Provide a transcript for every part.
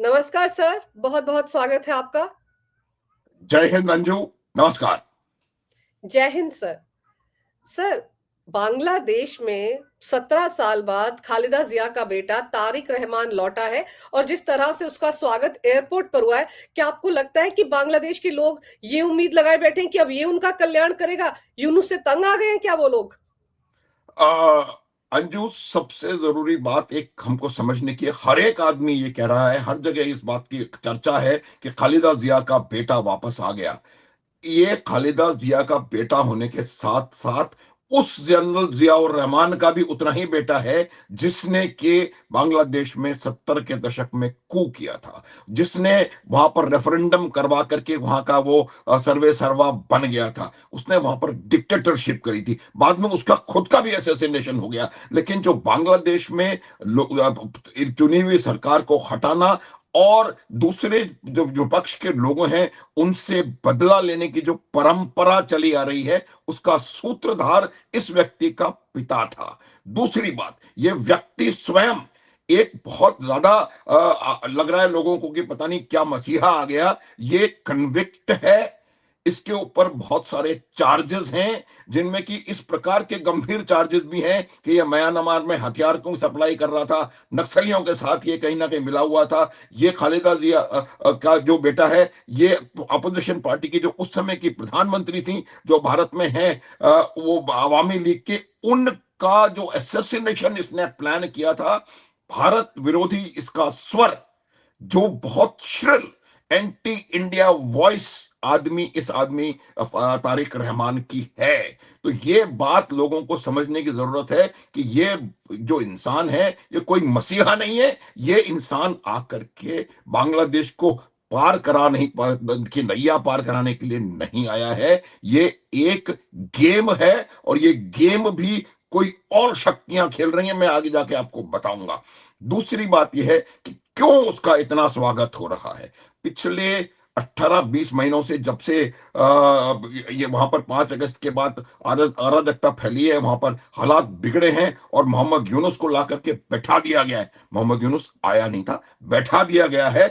नमस्कार सर, बहुत-बहुत स्वागत है आपका। जय हिंद अंजू। नमस्कार। जय हिंद सर। सर, बांग्लादेश में 17 साल बाद खालिदा जिया का बेटा तारिक रहमान लौटा है और जिस तरह से उसका स्वागत एयरपोर्ट पर हुआ है, क्या आपको लगता है कि बांग्लादेश के लोग ये उम्मीद लगाए बैठे हैं कि अब ये उनका कल्याण करेगा? यूनुस से तंग आ गए हैं क्या वो लोग? अंजू, सबसे जरूरी बात एक हमको समझने की है। हर एक आदमी ये कह रहा है, हर जगह इस बात की चर्चा है कि खालिदा जिया का बेटा वापस आ गया। ये खालिदा जिया का बेटा होने के साथ साथ उस जनरल जियाउर रहमान का भी उतना ही बेटा है जिसने कि बांग्लादेश में 70 के दशक में कू किया था, जिसने वहां पर रेफरेंडम करवा करके वहां का वो सर्वे सर्वा बन गया था। उसने वहां पर डिक्टेटरशिप करी थी, बाद में उसका खुद का भी असैसिनेशन हो गया। लेकिन जो बांग्लादेश में चुनी हुई सरकार को हटाना और दूसरे जो विपक्ष के लोग हैं उनसे बदला लेने की जो परंपरा चली आ रही है, उसका सूत्रधार इस व्यक्ति का पिता था। दूसरी बात, ये व्यक्ति स्वयं एक बहुत ज्यादा लग रहा है लोगों को कि पता नहीं क्या मसीहा आ गया। ये कन्विक्ट है, इसके ऊपर बहुत सारे चार्जेस हैं, जिनमें कि इस प्रकार के गंभीर चार्जेस भी हैं कि ये म्यांमार में हथियार को सप्लाई कर रहा था, नक्सलियों के साथ ये कहीं ना कहीं मिला हुआ था। ये खालिदा जिया का जो बेटा है, ये अपोजिशन पार्टी की जो उस समय की प्रधानमंत्री थी, जो भारत में है, वो आवामी लीग के, उनका जो असैसिनेशन इसने प्लान किया था। भारत विरोधी इसका स्वर, जो बहुत श्रिल एंटी इंडिया वॉइस इस आदमी तारिक रहमान की है। तो ये बात लोगों को समझने की जरूरत है कि ये जो इंसान है, ये कोई मसीहा नहीं है। ये इंसान आकर के बांग्लादेश को पार करा नहीं की नैया पार कराने के लिए नहीं आया है। ये एक गेम है और ये गेम भी कोई और शक्तियां खेल रही हैं, मैं आगे जाके आपको बताऊंगा। दूसरी बात यह है कि क्यों उसका इतना स्वागत हो रहा है। पिछले 18-20 महीनों से, जब से ये वहां पर 5 अगस्त के बाद अराजकता फैली है, वहां पर हालात बिगड़े हैं और मोहम्मद यूनुस को ला करके बैठा दिया गया है। मोहम्मद यूनुस आया नहीं था, बैठा दिया गया है।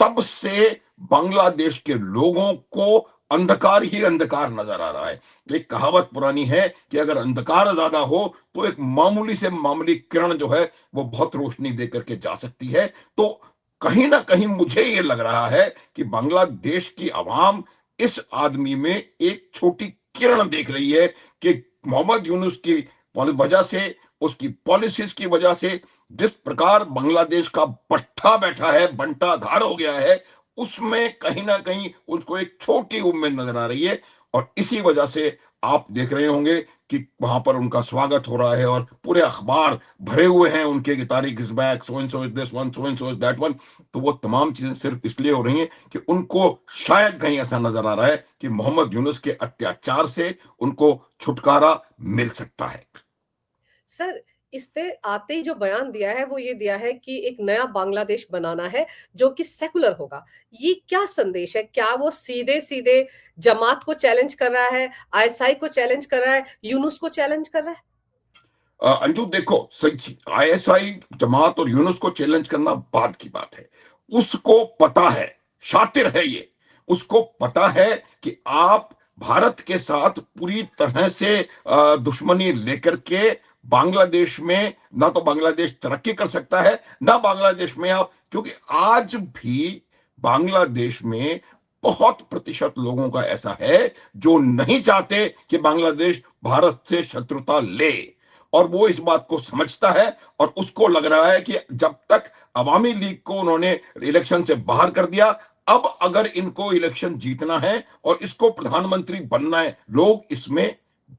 तब से बांग्लादेश के लोगों को अंधकार ही अंधकार नजर आ रहा है। एक कहावत पुरानी है कि अगर अंधकार ज्यादा हो तो एक मामूली से मामूली किरण जो है वो बहुत रोशनी दे करके जा सकती है। तो कहीं ना कहीं मुझे ये लग रहा है कि बांग्लादेश की आवाम इस आदमी में एक छोटी किरण देख रही है कि मोहम्मद यूनुस की वजह से, उसकी पॉलिसीज की वजह से जिस प्रकार बांग्लादेश का पट्टा बैठा है, बंटाधार हो गया है, उसमें कहीं ना कहीं उसको एक छोटी उम्मीद नजर आ रही है। और इसी वजह से आप देख रहे होंगे कि वहां पर उनका स्वागत हो रहा है और पूरे अखबार भरे हुए हैं उनके कि Tariq is back, so and so is this one, so and so is that one. तो वो तमाम चीजें सिर्फ इसलिए हो रही हैं कि उनको शायद कहीं ऐसा नजर आ रहा है कि मोहम्मद यूनुस के अत्याचार से उनको छुटकारा मिल सकता है। सर, इसने आते ही जो बयान दिया है वो ये दिया है कि एक नया बांग्लादेश बनाना है जो कि सेकुलर होगा। ये क्या संदेश है? क्या वो सीधे-सीधे जमात को चैलेंज कर रहा है, आईएसआई को चैलेंज कर रहा है, यूनुस को चैलेंज कर रहा है? अंजू देखो, आईएसआई जमात और यूनुस को चैलेंज करना बाद की बात है। उसको पता है, शातिर है ये, उसको पता है कि आप भारत के साथ पूरी तरह से दुश्मनी लेकर के बांग्लादेश में ना तो बांग्लादेश तरक्की कर सकता है, ना बांग्लादेश में आप, क्योंकि आज भी बांग्लादेश में बहुत प्रतिशत लोगों का ऐसा है जो नहीं चाहते कि बांग्लादेश भारत से शत्रुता ले। और वो इस बात को समझता है और उसको लग रहा है कि जब तक अवामी लीग को उन्होंने इलेक्शन से बाहर कर दिया, अब अगर इनको इलेक्शन जीतना है और इसको प्रधानमंत्री बनना है, लोग इसमें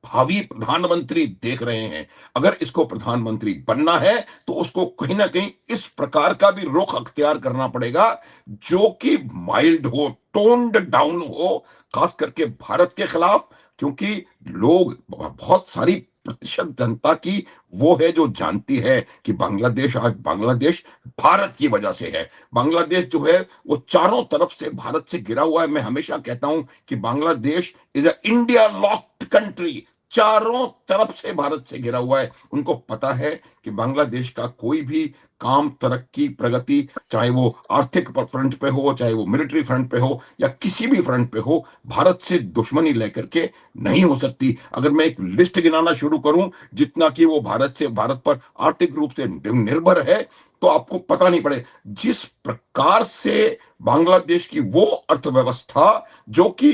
भावी प्रधानमंत्री देख रहे हैं। अगर इसको प्रधानमंत्री बनना है तो उसको कहीं ना कहीं इस प्रकार का भी रुख अख्तियार करना पड़ेगा जो कि माइल्ड हो, टोन्ड डाउन हो, खास करके भारत के खिलाफ। क्योंकि लोग, बहुत सारी प्रतिशत जनता की वो है जो जानती है कि बांग्लादेश, आज बांग्लादेश भारत की वजह से है। बांग्लादेश जो है वो चारों तरफ से भारत से घिरा हुआ है। मैं हमेशा कहता हूं कि Bangladesh is a India locked country. चारों तरफ से भारत से घिरा हुआ है। उनको पता है कि बांग्लादेश का कोई भी काम, तरक्की, प्रगति, चाहे वो आर्थिक फ्रंट पे हो, चाहे वो मिलिट्री फ्रंट पे हो, या किसी भी फ्रंट पे हो, भारत से दुश्मनी लेकर के नहीं हो सकती। अगर मैं एक लिस्ट गिनाना शुरू करूं जितना कि वो भारत पर आर्थिक रूप से निर्भर है, तो आपको पता नहीं पड़े जिस प्रकार से बांग्लादेश की वो अर्थव्यवस्था, जो कि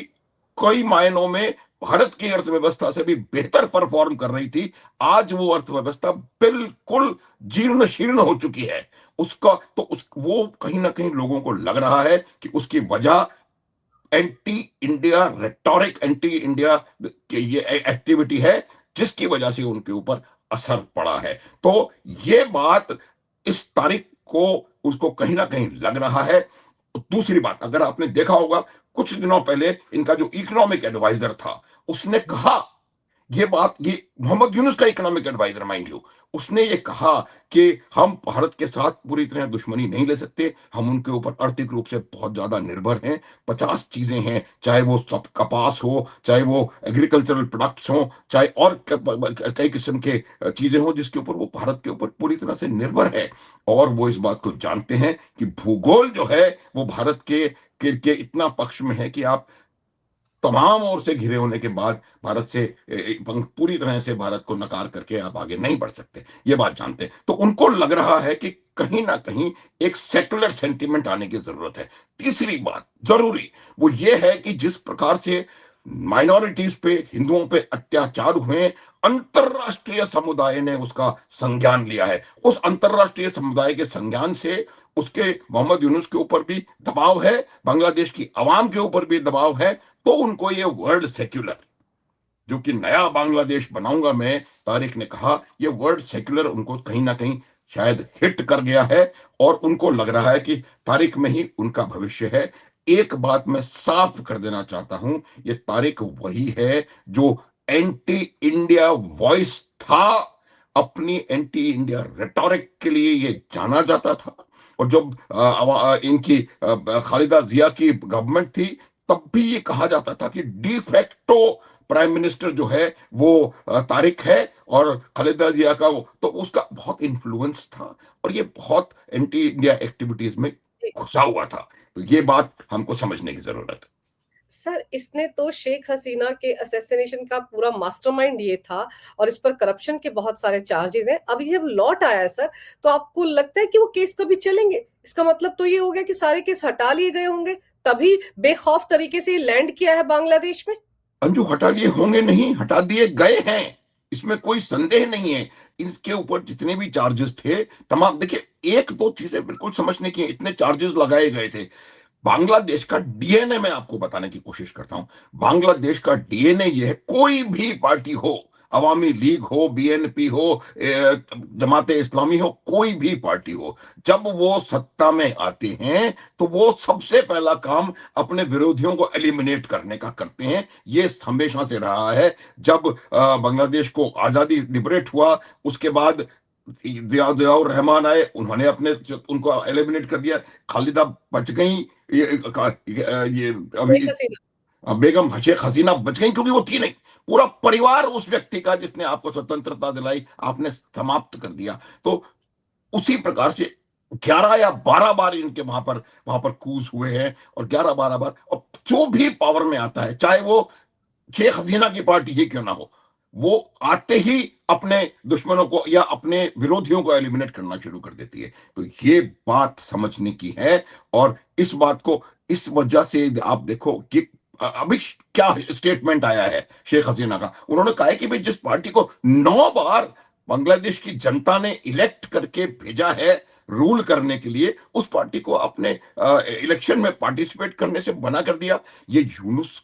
कई मायनों में भारत की अर्थव्यवस्था से भी बेहतर परफॉर्म कर रही थी, आज वो अर्थव्यवस्था बिल्कुल जीर्ण शीर्ण हो चुकी है। उसका तो वो कहीं ना कहीं लोगों को लग रहा है कि उसकी वजह anti India rhetoric, anti India ये एक्टिविटी है, जिसकी वजह से उनके ऊपर असर पड़ा है। तो ये बात इस तारीख को उसको कहीं ना कहीं लग रहा है। दूसरी बात, अगर आपने देखा होगा, कुछ दिनों पहले इनका जो इकोनॉमिक एडवाइजर था, उसने कहा, ये बात, ये मोहम्मद यूनुस का इकोनॉमिक एडवाइजर माइंड यू, उसने ये कहा कि हम भारत के साथ पूरी तरह दुश्मनी नहीं ले सकते, हम उनके ऊपर आर्थिक रूप से बहुत ज्यादा निर्भर हैं। 50 चीजें हैं, चाहे वो सब कपास हो, चाहे वो एग्रीकल्चरल प्रोडक्ट्स हो, चाहे और कई किस्म के चीजें हो, जिसके ऊपर वो भारत के ऊपर पूरी तरह से निर्भर है। और वो इस बात को जानते हैं कि भूगोल जो है वो भारत के इतना पक्ष में है कि आप तमाम ओर से घिरे होने के बाद भारत से पूरी तरह से भारत को नकार करके आप आगे नहीं बढ़ सकते, ये बात जानते हैं। तो उनको लग रहा है कि कहीं ना कहीं एक सेकुलर सेंटिमेंट आने की जरूरत है। तीसरी बात जरूरी वो ये है कि जिस प्रकार से माइनॉरिटीज पे, हिंदुओं पे अत्याचार हुए, अंतरराष्ट्रीय समुदाय ने उसका संज्ञान लिया है। उस अंतरराष्ट्रीय समुदाय के संज्ञान से उसके मोहम्मद यूनुस के ऊपर भी दबाव है, बांग्लादेश की आवाम के ऊपर भी दबाव है। तो उनको ये वर्ड सेक्युलर, जो कि नया बांग्लादेश बनाऊंगा मैं, तारिक ने कहा, ये वर्ड सेक्युलर उनको कहीं ना कहीं शायद हिट कर गया है, और उनको लग रहा है कि तारिक में ही उनका भविष्य है। एक बात मैं साफ कर देना चाहता हूं, ये तारिक वही है जो एंटी इंडिया वॉइस था, अपनी एंटी इंडिया रेटोरिक के लिए ये जाना जाता था। और जब इनकी खालिदा जिया की गवर्नमेंट थी, तब भी ये कहा जाता था कि डी फैक्टो प्राइम मिनिस्टर जो है वो तारिक है, और खालिदा जिया का वो, तो उसका बहुत इन्फ्लुएंस था, और ये बहुत एंटी इंडिया एक्टिविटीज में घुसा हुआ था। तो ये बात हमको समझने की जरूरत है। सर, इसने तो शेख हसीना के असैसिनेशन का पूरा मास्टरमाइंड ये था, और इस पर करप्शन के बहुत सारे चार्जेस हैं। अभी जब लौट आया है सर, तो आपको लगता है कि वो केस कभी चलेंगे? इसका मतलब तो ये हो गया कि सारे केस हटा लिए गए होंगे, तभी बेखौफ तरीके से लैंड किया है बांग्लादेश में। अंजू, हटा लिए होंगे नहीं, हटा दिए गए हैं, इसमें कोई संदेह नहीं है। इनके ऊपर जितने भी चार्जेस थे तमाम, देखिए, एक दो चीजें बिल्कुल समझने की, इतने चार्जेस लगाए गए थे। बांग्लादेश का डीएनए मैं आपको बताने की कोशिश करता हूं। बांग्लादेश का डीएनए यह है, कोई भी पार्टी हो, अवामी लीग हो, बीएनपी हो, जमाते इस्लामी हो, कोई भी पार्टी हो, जब वो सत्ता में आते हैं तो वो सबसे पहला काम अपने विरोधियों को एलिमिनेट करने का करते हैं। ये हमेशा से रहा है। जब बांग्लादेश को आजादी लिबरेट हुआ, उसके बाद जियाउर रहमान आए, उन्होंने उनको एलिमिनेट कर दिया। खालिदा बच गई, ये शेख अभी हसीना। बेगम शेख हसीना बच गई, क्योंकि वो थी नहीं। पूरा परिवार उस व्यक्ति का जिसने आपको स्वतंत्रता दिलाई, आपने समाप्त कर दिया। तो उसी प्रकार से 11 या 12 बार इनके वहां पर कूच हुए हैं, और 11-12 बार, और जो भी पावर में आता है, चाहे वो शेख हसीना की पार्टी ही क्यों ना हो, वो आते ही अपने दुश्मनों को या अपने विरोधियों को एलिमिनेट करना शुरू कर देती है। तो ये बात समझने की है, और इस बात को, इस वजह से आप देखो कि अभी क्या स्टेटमेंट आया है शेख हसीना का। उन्होंने कहा है कि भाई, जिस पार्टी को 9 बार बांग्लादेश की जनता ने इलेक्ट करके भेजा है रूल करने के लिए, उस पार्टी को अपने इलेक्शन में पार्टिसिपेट करने से मना कर दिया। ये यूनुस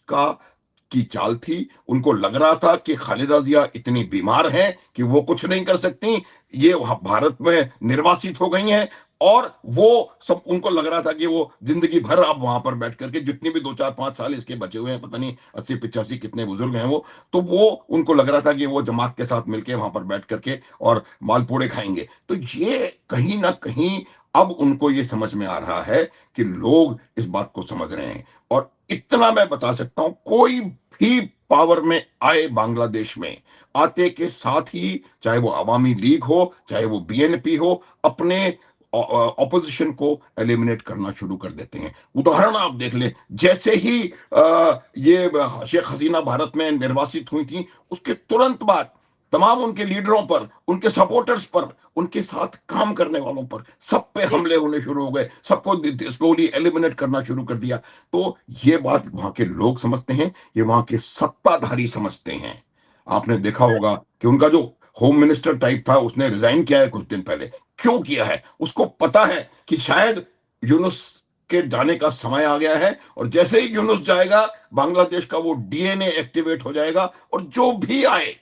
की चाल थी। उनको लग रहा था कि खालिदा जिया इतनी बीमार हैं कि वो कुछ नहीं कर सकती, ये भारत में निर्वासित हो गई हैं, और वो सब, उनको लग रहा था कि वो जिंदगी भर अब वहां पर बैठ करके, जितनी भी 2-4-5 साल इसके बचे हुए हैं, पता नहीं 80-85 कितने बुजुर्ग हैं वो, तो वो उनको लग रहा था कि वो जमात के साथ मिलके वहां पर बैठ करके और मालपूड़े खाएंगे। तो ये कहीं ना कहीं अब उनको ये समझ में आ रहा है कि लोग इस बात को समझ रहे हैं, और इतना मैं बता सकता हूं, कोई भी पावर में आए बांग्लादेश में, आते के साथ ही, चाहे वो अवामी लीग हो, चाहे वो बीएनपी हो, अपने ऑपोजिशन को एलिमिनेट करना शुरू कर देते हैं। उदाहरण आप देख लें, जैसे ही ये शेख हसीना भारत में निर्वासित हुई थी, उसके तुरंत बाद तमाम उनके लीडरों पर, उनके सपोर्टर्स पर, उनके साथ काम करने वालों पर, सब पे जी। हमले होने शुरू हो गए, सबको स्लोली एलिमिनेट करना शुरू कर दिया। तो ये बात वहां के लोग समझते हैं, ये वहां के सत्ताधारी समझते हैं। आपने देखा सर, होगा कि उनका जो होम मिनिस्टर टाइप था, उसने रिजाइन किया है कुछ दिन पहले। क्यों किया है? उसको पता है कि शायद यूनुस के जाने का समय आ गया है, और जैसे ही यूनुस जाएगा, बांग्लादेश का वो डीएनए एक्टिवेट हो जाएगा, और जो भी आए,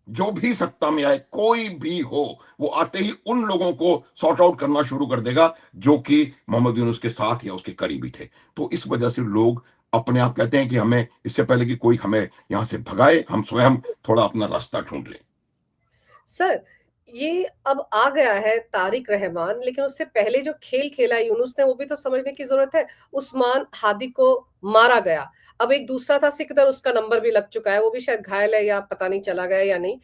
जो भी सत्ता में आए, कोई भी हो, वो आते ही उन लोगों को सॉर्ट आउट करना शुरू कर देगा जो कि मोहम्मद यूनुस के साथ या उसके करीबी थे। तो इस वजह से लोग अपने आप कहते हैं कि हमें, इससे पहले कि कोई हमें यहां से भगाए, हम स्वयं थोड़ा अपना रास्ता ढूंढ लें। सर, ये अब आ गया है तारिक रहमान, लेकिन उससे पहले जो खेल खेला यूनुस ने वो भी तो समझने की जरूरत है। उस्मान हादी को मारा गया, अब एक दूसरा था सिकंदर, उसका नंबर भी लग चुका है, वो भी शायद घायल है या पता नहीं चला गया या नहीं।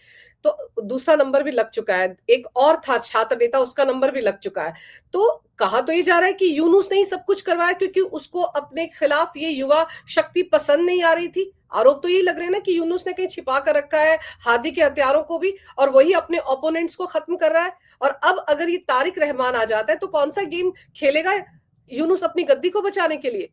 तो दूसरा नंबर भी लग चुका है। एक और था छात्र नेता, उसका नंबर भी लग चुका है। तो कहा तो ये जा रहा है कि यूनुस ने ही सब कुछ करवाया, क्योंकि उसको अपने खिलाफ ये युवा शक्ति पसंद नहीं आ रही थी। आरोप तो यही लग रहे हैं ना कि यूनुस ने कहीं छिपा कर रखा है हादी के हथियारों को भी, और वही अपने ओपोनेंट्स को खत्म कर रहा है। और अब अगर ये तारिक रहमान आ जाता है तो कौन सा गेम खेलेगा यूनुस अपनी गद्दी को बचाने के लिए?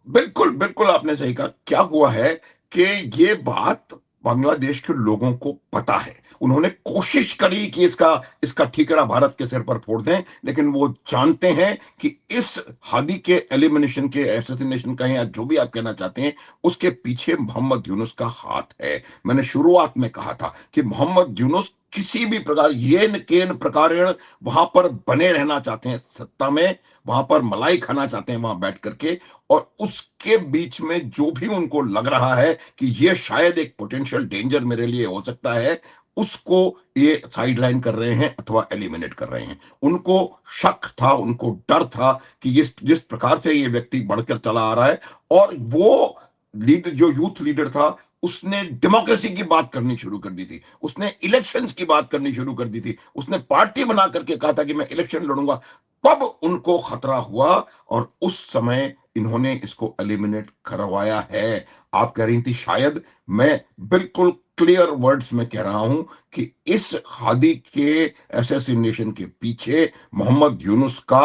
बिल्कुल बिल्कुल, आपने सही कहा। क्या हुआ है कि ये बात बांग्लादेश के लोगों को पता है। उन्होंने कोशिश करी कि इसका इसका ठीकरा भारत के सिर पर फोड़ दें, लेकिन वो जानते हैं कि इस हादी के एलिमिनेशन के, एसेसिनेशन का, या जो भी आप कहना चाहते हैं, उसके पीछे मोहम्मद यूनुस का हाथ है। मैंने शुरुआत में कहा था कि मोहम्मद यूनुस किसी भी प्रकार, येन केन प्रकारेण, वहां पर बने रहना चाहते हैं सत्ता में, वहां पर मलाई खाना चाहते हैं वहां बैठ करके। और उसके बीच में जो भी उनको लग रहा है कि ये शायद एक पोटेंशियल डेंजर मेरे लिए हो सकता है, उसको ये साइडलाइन कर रहे हैं अथवा एलिमिनेट कर रहे हैं। उनको शक था, उनको डर था कि जिस जिस प्रकार से ये व्यक्ति बढ़कर चला आ रहा है, और वो लीडर, जो यूथ लीडर था, उसने डेमोक्रेसी की बात करनी शुरू कर दी थी, उसने इलेक्शंस की बात करनी शुरू कर दी थी, उसने पार्टी बना करके कहा था कि मैं इलेक्शन लड़ूंगा। तब उनको खतरा हुआ, और उस समय इन्होंने इसको एलिमिनेट करवाया है। आप कह रही थी शायद, मैं बिल्कुल क्लियर वर्ड्स में कह रहा हूं कि इस हादी के एसेसिनेशन के पीछे मोहम्मद यूनुस का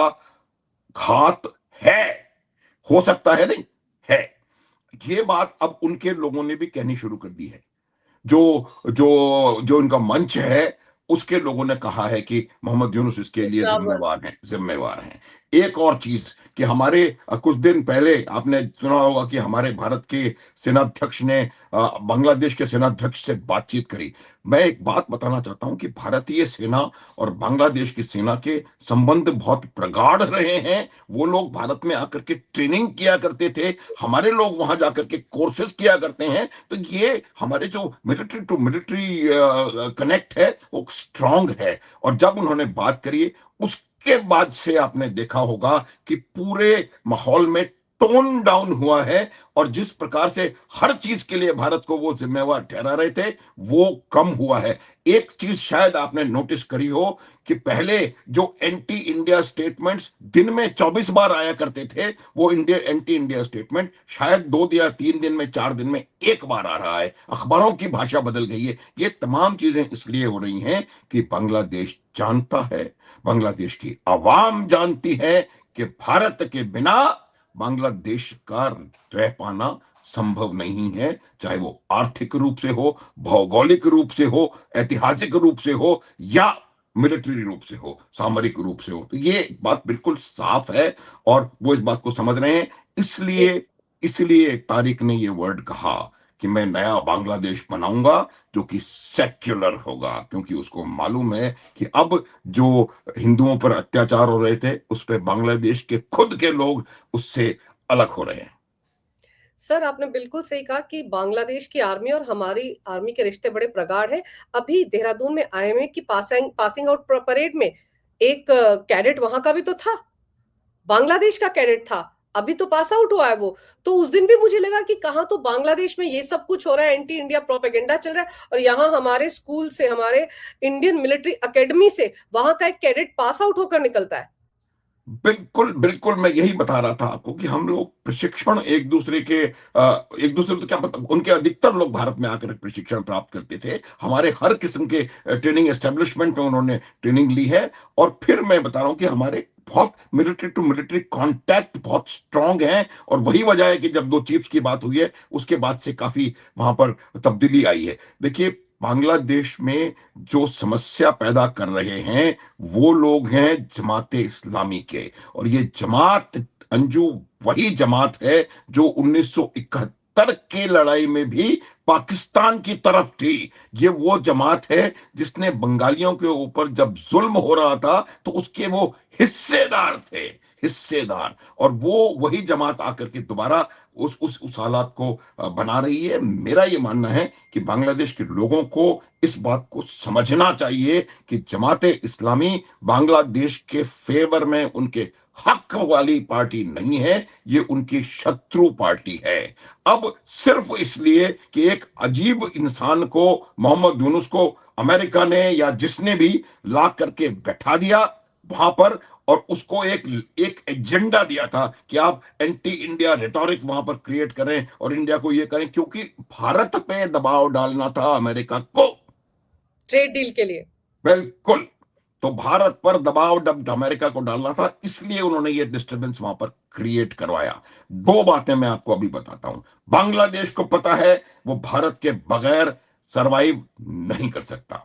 हाथ है। हो सकता है नहीं, है। ये बात अब उनके लोगों ने भी कहनी शुरू कर दी है। जो जो जो इनका मंच है, उसके लोगों ने कहा है कि मोहम्मद यूनुस इसके लिए बिलावल। जिम्मेवार हैं। एक और चीज कि हमारे कुछ दिन पहले आपने सुना होगा कि हमारे भारत के सेनाध्यक्ष ने बांग्लादेश के सेनाध्यक्ष से बातचीत करी। मैं एक बात बताना चाहता हूं कि भारतीय सेना और बांग्लादेश की सेना के संबंध बहुत प्रगाढ़ रहे हैं। वो लोग भारत में आकर के ट्रेनिंग किया करते थे, हमारे लोग वहां जाकर के कोर्सेज किया करते हैं। तो ये हमारे जो मिलिट्री टू मिलिट्री कनेक्ट है, वो स्ट्रांग है। और जब उन्होंने बात करी, उसके बाद से आपने देखा होगा कि पूरे माहौल में टोन डाउन हुआ है, और जिस प्रकार से हर चीज के लिए भारत को वो जिम्मेवार ठहरा रहे थे, वो कम हुआ है। एक चीज शायद आपने नोटिस करी हो कि पहले जो एंटी इंडिया स्टेटमेंट्स दिन में 24 बार आया करते थे, वो इंडिया एंटी इंडिया स्टेटमेंट शायद 2 या 3 दिन में, 4 दिन में एक बार आ रहा है। अखबारों की भाषा बदल गई है। ये तमाम चीजें इसलिए हो रही हैं कि बांग्लादेश जानता है, बांग्लादेश की आवाम जानती है कि भारत के बिना बांग्लादेश का रह पाना संभव नहीं है। चाहे वो आर्थिक रूप से हो, भौगोलिक रूप से हो, ऐतिहासिक रूप से हो, या मिलिट्री रूप से हो, सामरिक रूप से हो। तो ये बात बिल्कुल साफ है, और वो इस बात को समझ रहे हैं। जी। इसलिए इसलिए तारिक ने ये वर्ड कहा कि मैं नया बांग्लादेश बनाऊंगा जो कि सेक्युलर होगा, क्योंकि उसको मालूम है कि अब जो हिंदुओं पर अत्याचार हो रहे थे, उस पर बांग्लादेश के खुद के लोग उससे अलग हो रहे हैं। सर, आपने बिल्कुल सही कहा कि बांग्लादेश की आर्मी और हमारी आर्मी के रिश्ते बड़े प्रगाढ़ हैं। अभी देहरादून में आईएमए की पासिंग आउट परेड में एक कैडेट वहां का भी तो था, बांग्लादेश का कैडेट था। अभी तो पास आउट हुआ है वो। तो उस दिन भी मुझे लगा कि कहाँ तो बांग्लादेश में ये सब कुछ हो रहा है, एंटी इंडिया प्रोपेगेंडा चल रहा है, और यहाँ हमारे स्कूल से, हमारे इंडियन मिलिट्री एकेडमी से वहां का एक कैडेट पास आउट होकर निकलता है। बिल्कुल बिल्कुल, मैं यही बता रहा था आपको कि हम लोग प्रशिक्षण एक दूसरे तो क्या मतलब, उनके अधिकतर लोग भारत में आकर प्रशिक्षण प्राप्त करते थे। हमारे हर किस्म के ट्रेनिंग एस्टेब्लिशमेंट में उन्होंने ट्रेनिंग ली है। और फिर मैं बता रहा हूं कि हमारे बहुत मिलिट्री टू मिलिट्री कांटेक्ट बहुत स्ट्रांग है। और वही वजह है कि जब दो चीफ्स की बात हुई है उसके बाद से काफी वहां पर तब्दीली आई है। देखिए, बांग्लादेश में जो समस्या पैदा कर रहे हैं वो लोग हैं जमाते इस्लामी के। और ये जमात, अंजू, वही जमात है जो 1971 के लड़ाई में भी पाकिस्तान की तरफ थी। ये वो जमात है जिसने बंगालियों के ऊपर जब जुल्म हो रहा था तो उसके वो हिस्सेदार थे, हिस्सेदार। और वो वही जमात आकर के दोबारा उस हालात को बना रही है। मेरा ये मानना है कि बांग्लादेश के लोगों को इस बात को समझना चाहिए कि जमाते इस्लामी बांग्लादेश के फेवर में, उनके हक वाली पार्टी नहीं है, ये उनकी शत्रु पार्टी है। अब सिर्फ इसलिए कि एक अजीब इंसान को, मोहम्मद यूनुस को अमेरिका ने या जिसने भी ला करके बैठा दिया वहां पर, और उसको एक एक एजेंडा दिया था कि आप एंटी इंडिया रेटोरिक वहां पर क्रिएट करें और इंडिया को ये करें, क्योंकि भारत पे दबाव डालना था अमेरिका को, ट्रेड डील के लिए। बिल्कुल। तो भारत पर दबाव जब अमेरिका को डालना था, इसलिए उन्होंने ये डिस्टरबेंस वहां पर क्रिएट करवाया। दो बातें मैं आपको अभी बताता हूं। बांग्लादेश को पता है वो भारत के बगैर सरवाइव नहीं कर सकता,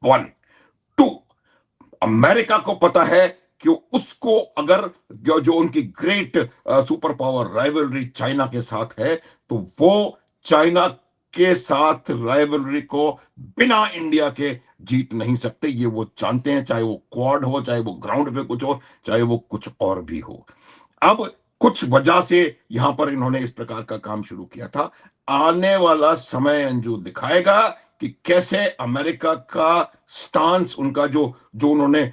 वन। टू, अमेरिका को पता है कि उसको अगर जो उनकी great super power rivalry China के साथ है, तो वो चाइना के साथ राइवलरी को बिना इंडिया के जीत नहीं सकते। ये वो जानते हैं, चाहे वो क्वाड हो, चाहे वो ग्राउंड पे कुछ हो, चाहे वो कुछ और भी हो। अब कुछ वजह से यहां पर इन्होंने इस प्रकार का काम शुरू किया था। आने वाला समय अंजू दिखाएगा कि कैसे अमेरिका का स्टांस, उनका जो जो उन्होंने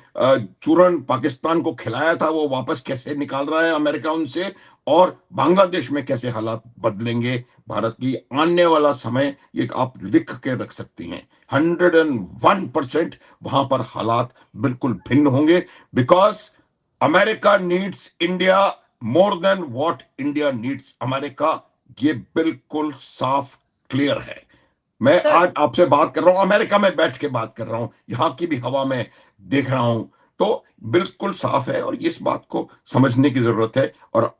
चूरन पाकिस्तान को खिलाया था, वो वापस कैसे निकाल रहा है अमेरिका उनसे, और बांग्लादेश में कैसे हालात बदलेंगे भारत की। आने वाला समय ये आप लिख के रख सकती हैं, 101% वहां पर हालात बिल्कुल भिन्न होंगे। Because America needs India more than what India needs America. ये बिल्कुल साफ क्लियर है। मैं सर, आज आपसे बात कर रहा हूं, अमेरिका में बैठ के बात कर रहा हूं, यहां की भी हवा में देख रहा हूं, तो बिल्कुल साफ है। और इस बात को समझने की जरूरत है। और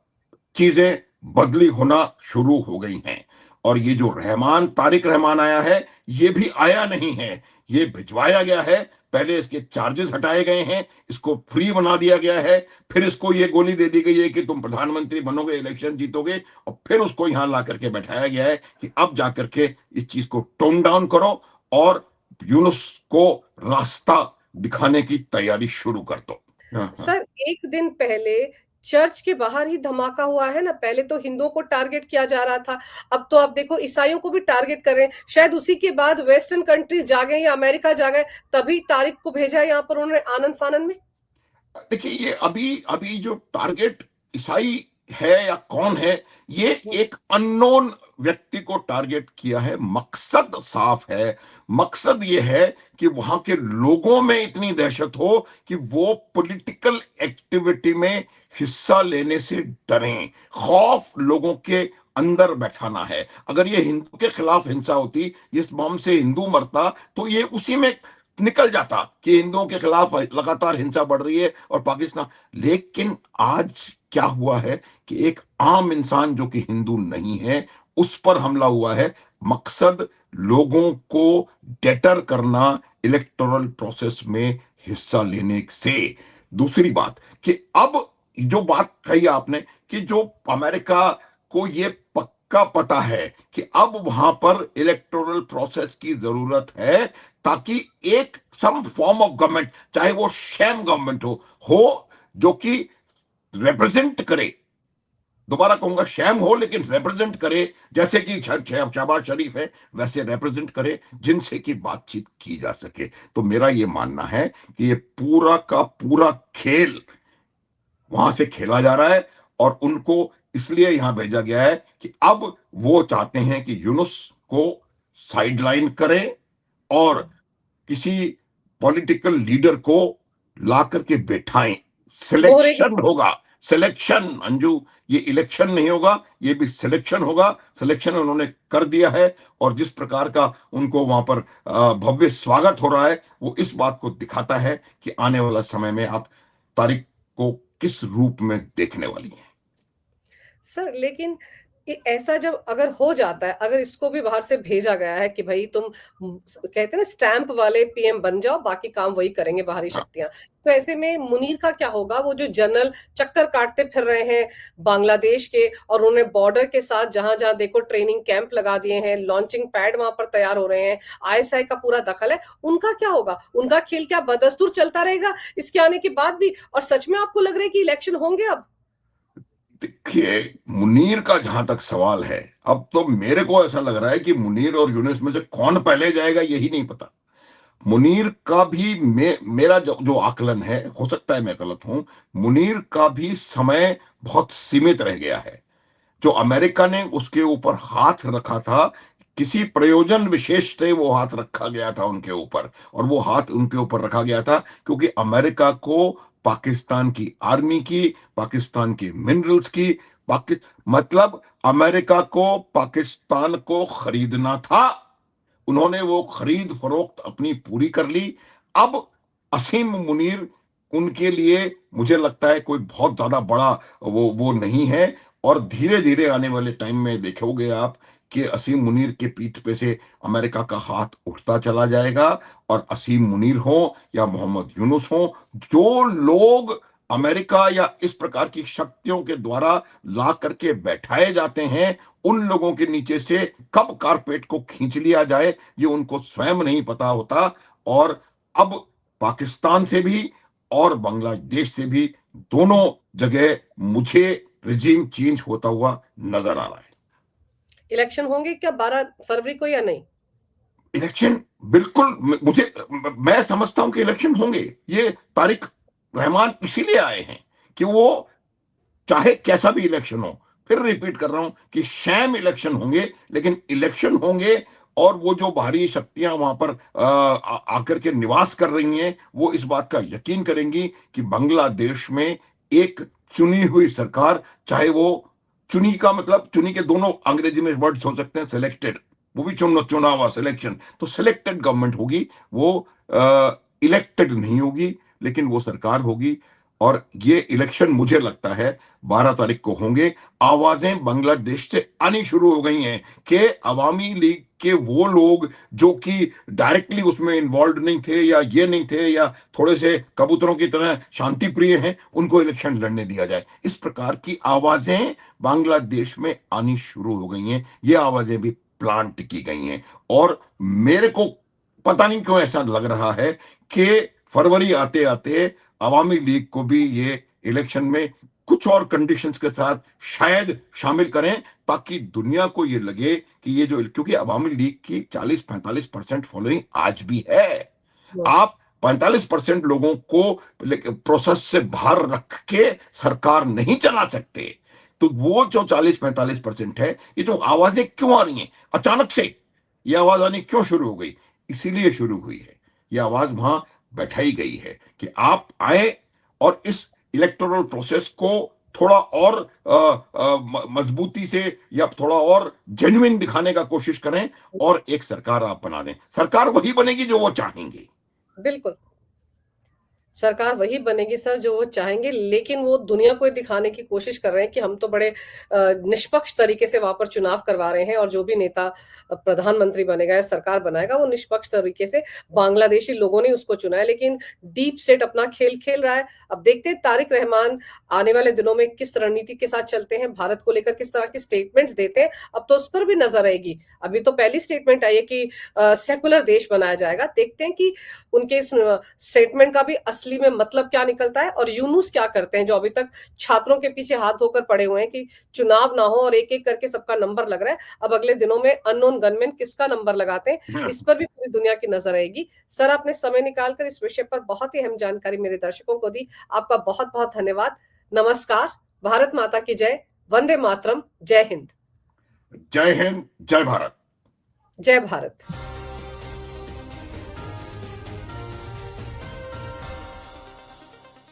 चीजें बदली होना शुरू हो गई हैं। और ये जो रहमान, तारिक रहमान आया है, ये भी आया नहीं है, ये भिजवाया गया है। पहले इसके चार्जेस हटाए गए हैं, इसको फ्री बना दिया गया है, फिर इसको ये गोली दे दी गई है कि तुम प्रधानमंत्री बनोगे, इलेक्शन जीतोगे, और फिर उसको यहां ला करके बैठाया गया है कि अब जाकर के इस चीज को टोन डाउन करो और यूनुस को रास्ता दिखाने की तैयारी शुरू कर दो। हाँ, हाँ। सर, एक दिन पहले चर्च के बाहर ही धमाका हुआ है ना। पहले तो हिंदुओं को टारगेट किया जा रहा था, अब तो आप देखो ईसाइयों को भी टारगेट कर रहे हैं। शायद उसी के बाद वेस्टर्न कंट्रीज जागे या अमेरिका जागे, तभी तारिक को भेजा यहाँ पर उन्होंने आनन फानन में। देखिए, ये अभी अभी जो टारगेट ईसाई है या कौन है, ये एक अननोन व्यक्ति को टारगेट किया है। मकसद साफ है। मकसद ये है कि वहां के लोगों में इतनी दहशत हो कि वो पॉलिटिकल एक्टिविटी में हिस्सा लेने से डरें। खौफ लोगों के अंदर बैठाना है। अगर ये हिंदू के खिलाफ हिंसा होती, इस बम से हिंदू मरता, तो ये उसी में निकल जाता कि हिंदुओं के खिलाफ लगातार हिंसा बढ़ रही है और पाकिस्तान। लेकिन आज क्या हुआ है कि एक आम इंसान जो कि हिंदू नहीं है, उस पर हमला हुआ है। मकसद लोगों को डेटर करना इलेक्टोरल प्रोसेस में हिस्सा लेने से। दूसरी बात कि अब जो बात कही आपने कि जो अमेरिका को ये पक्का पता है कि अब वहां पर इलेक्टोरल प्रोसेस की जरूरत है, ताकि एक सम फॉर्म ऑफ गवर्नमेंट, चाहे वो शैम गवर्नमेंट हो जो कि रिप्रेजेंट करे, दोबारा कहूंगा शैम हो लेकिन रिप्रेजेंट करे, जैसे कि शहबाज शरीफ है वैसे रिप्रेजेंट करे, जिनसे कि बातचीत की जा सके। तो मेरा ये मानना है कि ये पूरा का पूरा खेल वहां से खेला जा रहा है और उनको इसलिए यहां भेजा गया है कि अब वो चाहते हैं कि यूनुस को साइडलाइन करें और किसी पॉलिटिकल लीडर को ला करके बैठाएं। मोहरे की सिलेक्शन होगा, सिलेक्शन अंजू, ये इलेक्शन नहीं होगा, ये भी सिलेक्शन होगा। सिलेक्शन उन्होंने कर दिया है और जिस प्रकार का उनको वहां पर भव्य स्वागत हो रहा है, वो इस बात को दिखाता है कि आने वाला समय में आप तारीख को किस रूप में देखने वाली हैं। सर, लेकिन ऐसा जब अगर हो जाता है, अगर इसको भी बाहर से भेजा गया है कि भाई तुम कहते हैं ना स्टैंप वाले पीएम बन जाओ, बाकी काम वही करेंगे बाहरी हाँ। शक्तियां, तो ऐसे में मुनीर का क्या होगा? वो जो जनरल चक्कर काटते फिर रहे हैं बांग्लादेश के, और उन्होंने बॉर्डर के साथ जहां जहां देखो ट्रेनिंग कैंप लगा दिए हैं, लॉन्चिंग पैड वहां पर तैयार हो रहे हैं, आईएसआई का पूरा दखल है, उनका क्या होगा? उनका खेल क्या बदस्तूर चलता रहेगा इसके आने के बाद भी? और सच में आपको लग रहा है कि इलेक्शन होंगे अब? देखिए, मुनीर का जहां तक सवाल है, अब तो मेरे को ऐसा लग रहा है कि मुनीर और यूनुस में से कौन पहले जाएगा यही नहीं पता। मुनीर का भी मेरा जो आकलन है, हो सकता है मैं गलत हूं, मुनीर का भी समय बहुत सीमित रह गया है। जो अमेरिका ने उसके ऊपर हाथ रखा था, किसी प्रयोजन विशेष से वो हाथ रखा गया था उनके ऊपर, और वो हाथ उनके ऊपर रखा गया था क्योंकि अमेरिका को पाकिस्तान की आर्मी की, पाकिस्तान की मिनरल्स की, मतलब अमेरिका को पाकिस्तान को खरीदना था। उन्होंने वो खरीद फरोख्त अपनी पूरी कर ली। अब असीम मुनीर उनके लिए मुझे लगता है कोई बहुत ज्यादा बड़ा वो नहीं है, और धीरे धीरे आने वाले टाइम में देखोगे आप कि असीम मुनीर के पीठ पे से अमेरिका का हाथ उठता चला जाएगा। और असीम मुनीर हो या मोहम्मद यूनुस हो, जो लोग अमेरिका या इस प्रकार की शक्तियों के द्वारा ला करके बैठाए जाते हैं, उन लोगों के नीचे से कब कारपेट को खींच लिया जाए ये उनको स्वयं नहीं पता होता। और अब पाकिस्तान से भी और बांग्लादेश से भी दोनों जगह मुझे रिजीम चेंज होता हुआ नजर आ रहा है। इलेक्शन होंगे क्या 12 फरवरी को या नहीं? इलेक्शन बिल्कुल, मैं समझता हूं कि इलेक्शन होंगे। ये तारिक रहमान इसीलिए आए हैं कि वो चाहे कैसा भी इलेक्शन हो, फिर रिपीट कर रहा हूं कि शैम इलेक्शन होंगे, लेकिन इलेक्शन होंगे। और वो जो बाहरी शक्तियां वहां पर आकर के निवास कर रही हैं, वो इस बात का यकीन करेंगी कि बांग्लादेश में एक चुनी हुई सरकार, चाहे वो चुनी का मतलब चुनी के दोनों अंग्रेजी में वर्ड्स हो सकते हैं, सिलेक्टेड, वो भी चुना हुआ सिलेक्शन, तो सिलेक्टेड गवर्नमेंट होगी। वो इलेक्टेड नहीं होगी, लेकिन वो सरकार होगी। और ये इलेक्शन मुझे लगता है 12 तारीख को होंगे। आवाजें बांग्लादेश से आनी शुरू हो गई हैं कि अवामी लीग के वो लोग जो कि डायरेक्टली उसमें इन्वॉल्व नहीं थे या ये नहीं थे या थोड़े से कबूतरों की तरह शांति प्रिय हैं, उनको इलेक्शन लड़ने दिया जाए। इस प्रकार की आवाजें बांग्लादेश में आनी शुरू हो गई हैं। ये आवाजें भी प्लांट की गई हैं। और मेरे को पता नहीं क्यों ऐसा लग रहा है कि फरवरी आते आते अवामी लीग को भी ये इलेक्शन में कुछ और कंडीशंस के साथ शायद शामिल करें, ताकि दुनिया को ये लगे कि ये जो, क्योंकि अवामी लीग की 40-45% फॉलोइंग आज भी है। आप 45% लोगों को प्रोसेस से बाहर रख के सरकार नहीं चला सकते। तो वो जो 40-45% है, ये जो आवाजें क्यों आ रही हैं अचानक से, ये आवाज आनी क्यों शुरू हो गई? इसीलिए शुरू हुई है। ये आवाज वहां बैठाई गई है कि आप आए और इस इलेक्टोरल प्रोसेस को थोड़ा और मजबूती से या थोड़ा और जेन्युइन दिखाने का कोशिश करें, और एक सरकार आप बना दें। सरकार वही बनेगी जो वो चाहेंगे। बिल्कुल। सरकार वही बनेगी सर जो वो चाहेंगे, लेकिन वो दुनिया को ये दिखाने की कोशिश कर रहे हैं कि हम तो बड़े निष्पक्ष तरीके से वहां पर चुनाव करवा रहे हैं, और जो भी नेता प्रधानमंत्री बनेगा या सरकार बनाएगा वो निष्पक्ष तरीके से बांग्लादेशी लोगों ने उसको चुना है। लेकिन डीप स्टेट अपना खेल खेल रहा है। अब देखते हैं तारिक रहमान आने वाले दिनों में किस रणनीति के साथ चलते हैं, भारत को लेकर किस तरह की स्टेटमेंट्स देते हैं। अब तो उस पर भी नजर आएगी। अभी तो पहली स्टेटमेंट आई है कि सेकुलर देश बनाया जाएगा। देखते हैं कि उनके इस स्टेटमेंट का भी असली में मतलब क्या निकलता है, और यूनुस क्या करते हैं जो अभी तक छात्रों के पीछे हाथ धोकर पड़े हुए हैं कि चुनाव ना हो और एक एक करके सबका नंबर लग रहा है। अब अगले दिनों में अननोन गनमैन किसका नंबर लगाते हैं, इस पर भी पूरी दुनिया की नजर आएगी। सर, आपने समय निकालकर इस विषय पर बहुत ही अहम जानकारी मेरे दर्शकों को दी। आपका बहुत बहुत धन्यवाद। नमस्कार। भारत माता की जय। वंदे मातरम। जय हिंद। जय हिंद, जय भारत। जय भारत।